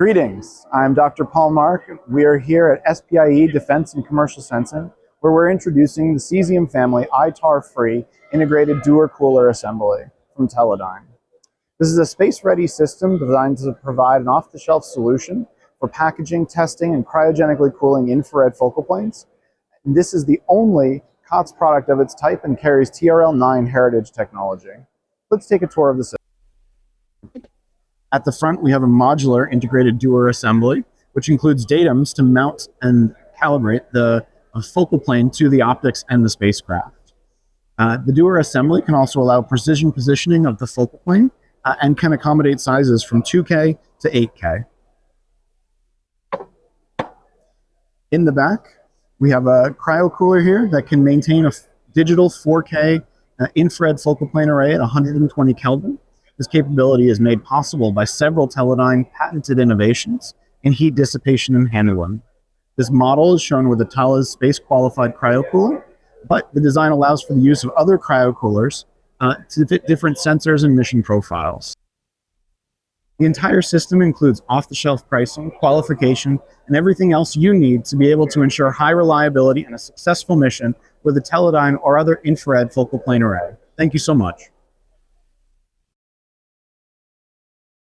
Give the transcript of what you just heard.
Greetings, I'm Dr. Paul Mark. We are here at SPIE Defense and Commercial Sensing, where we're introducing the Cesium family ITAR-free integrated Dewar cooler assembly from Teledyne. This is a space-ready system designed to provide an off-the-shelf solution for packaging, testing, and cryogenically cooling infrared focal planes. And this is the only COTS product of its type and carries TRL-9 heritage technology. Let's take a tour of the system. At the front, we have a modular integrated Dewar assembly, which includes datums to mount and calibrate the focal plane to the optics and the spacecraft. The Dewar assembly can also allow precision positioning of the focal plane and can accommodate sizes from 2K to 8K. In the back, we have a cryocooler here that can maintain a digital 4K infrared focal plane array at 120 Kelvin. This capability is made possible by several Teledyne patented innovations in heat dissipation and handling. This model is shown with a Teledyne space-qualified cryocooler, but the design allows for the use of other cryocoolers to fit different sensors and mission profiles. The entire system includes off-the-shelf pricing, qualification, and everything else you need to be able to ensure high reliability and a successful mission with a Teledyne or other infrared focal plane array. Thank you so much.